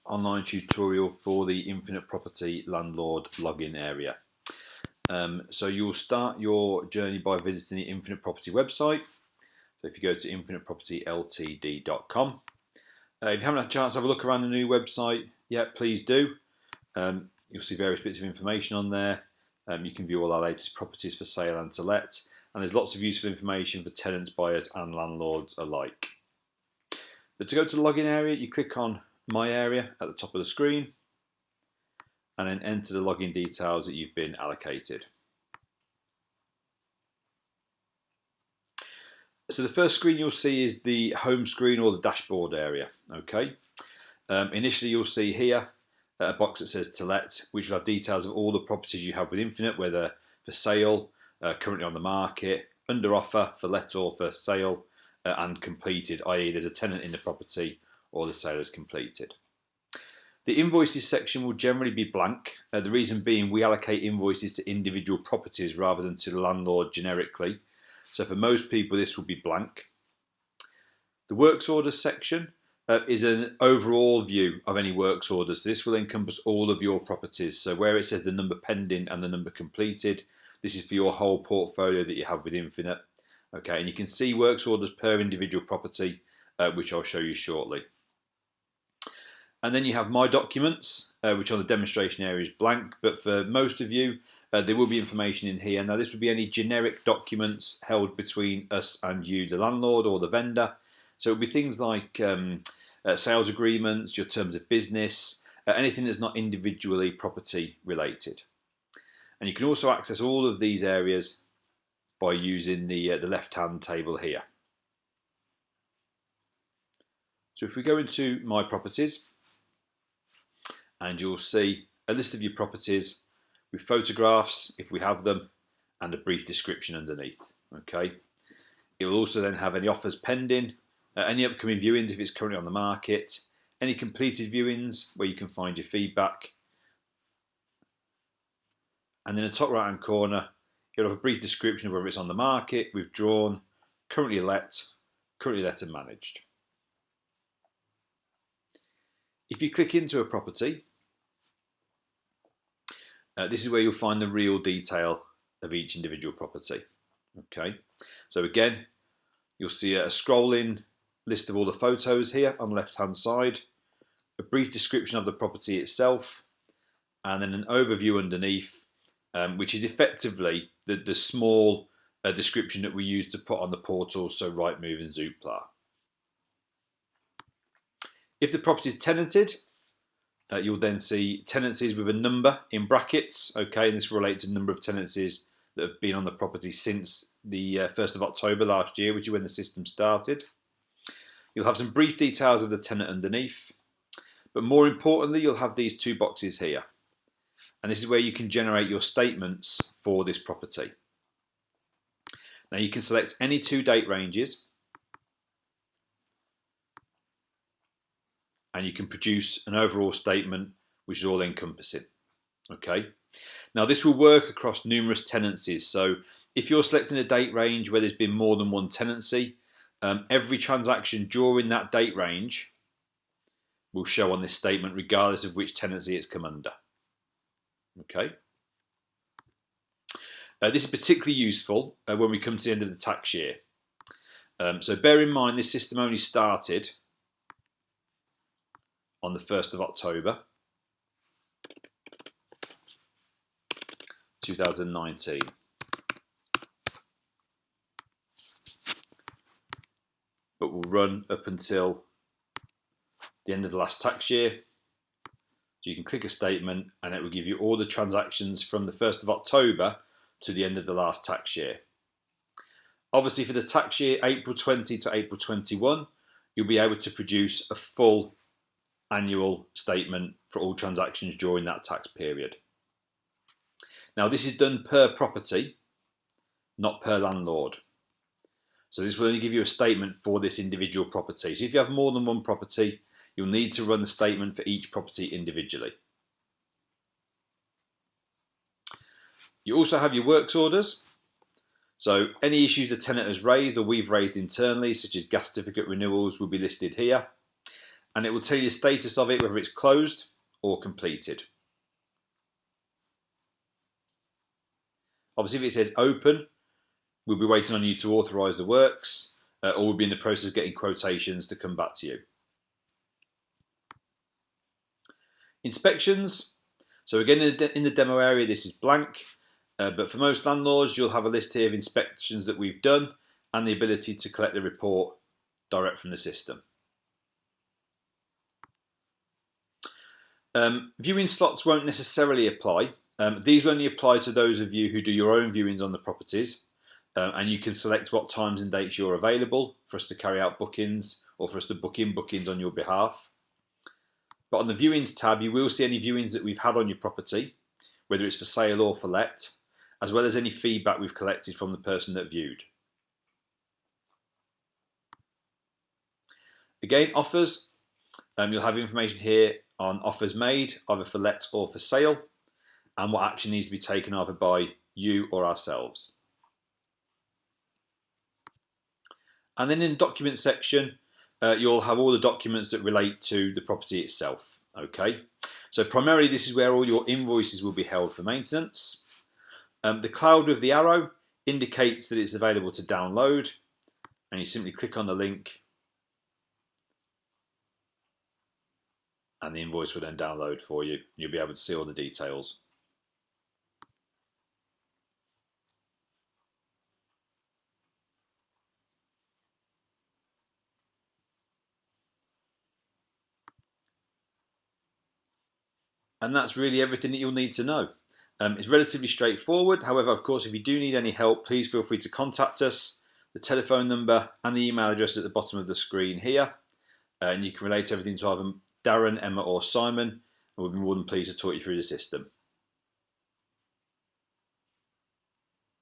online tutorial for the Infinite Property Landlord login area. So you'll start your journey by visiting the Infinite Property website. So if you go to infinitepropertyltd.com, if you haven't had a chance to have a look around the new website yet, please do. You'll see various bits of information on there. You can view all our latest properties for sale and to let, and there's lots of useful information for tenants, buyers and landlords alike. But to go to the login area, you click on My Area at the top of the screen and then enter the login details that you've been allocated. So the first screen you'll see is the home screen or the dashboard area. Okay. Initially you'll see here a box that says to let, which will have details of all the properties you have with Infinite, whether for sale, currently on the market, under offer, for let or for sale, and completed, i.e. there's a tenant in the property or the sale is completed. The invoices section will generally be blank. The reason being we allocate invoices to individual properties rather than to the landlord generically. So for most people this will be blank. The works orders section is an overall view of any works orders. This will encompass all of your properties. So where it says the number pending and the number completed, this is for your whole portfolio that you have with Infinite. Okay, and you can see works orders per individual property, which I'll show you shortly. And then you have My Documents, which on the demonstration area is blank, but for most of you, there will be information in here. Now this would be any generic documents held between us and you, the landlord or the vendor. So it would be things like sales agreements, your terms of business, anything that's not individually property related. And you can also access all of these areas by using the left-hand table here. So if we go into My Properties, and you'll see a list of your properties with photographs, if we have them, and a brief description underneath. Okay. It will also then have any offers pending, any upcoming viewings if it's currently on the market, any completed viewings where you can find your feedback. And in the top right hand corner, you'll have a brief description of whether it's on the market, withdrawn, currently let and managed. If you click into a property, this is where you'll find the real detail of each individual property. Okay, so again, you'll see a scrolling list of all the photos here on the left hand side, a brief description of the property itself, and then an overview underneath, which is effectively the small description that we use to put on the portals, so Rightmove and Zoopla. If the property is tenanted, you'll then see tenancies with a number in brackets. Okay, and this will relate to the number of tenancies that have been on the property since the 1st of October last year, which is when the system started. You'll have some brief details of the tenant underneath, but more importantly, you'll have these two boxes here. And this is where you can generate your statements for this property. Now you can select any two date ranges, and you can produce an overall statement which is all encompassing. Okay. Now this will work across numerous tenancies. So if you're selecting a date range where there's been more than one tenancy, every transaction during that date range will show on this statement regardless of which tenancy it's come under. Okay. This is particularly useful when we come to the end of the tax year. So bear in mind this system only started on the 1st of October 2019. But will run up until the end of the last tax year. So you can click a statement and it will give you all the transactions from the 1st of October to the end of the last tax year. Obviously for the tax year April 20 to April 21, you'll be able to produce a full annual statement for all transactions during that tax period. Now this is done per property, not per landlord. So this will only give you a statement for this individual property. So if you have more than one property, you'll need to run the statement for each property individually. You also have your works orders. So any issues the tenant has raised or we've raised internally, such as gas certificate renewals, will be listed here. and it will tell you the status of it, whether it's closed or completed. Obviously, if it says open, we'll be waiting on you to authorise the works, or we'll be in the process of getting quotations to come back to you. Inspections. So again, in the demo area, this is blank, but for most landlords, you'll have a list here of inspections that we've done and the ability to collect the report direct from the system. Viewing slots won't necessarily apply. These will only apply to those of you who do your own viewings on the properties, and you can select what times and dates you're available for us to carry out bookings or for us to book in bookings on your behalf. But on the viewings tab, you will see any viewings that we've had on your property, whether it's for sale or for let, as well as any feedback we've collected from the person that viewed. Again, offers. You'll have information here on offers made, either for let or for sale, and what action needs to be taken either by you or ourselves. And then in the document section, you'll have all the documents that relate to the property itself. Okay, so primarily this is where all your invoices will be held for maintenance. The cloud with the arrow indicates that it's available to download, and you simply click on the link and the invoice will then download for you. You'll be able to see all the details. And that's really everything that you'll need to know. It's relatively straightforward. However, of course, if you do need any help, please feel free to contact us. The telephone number and the email address at the bottom of the screen here. And you can relate everything to either Darren, Emma or Simon, and we'll be more than pleased to talk you through the system.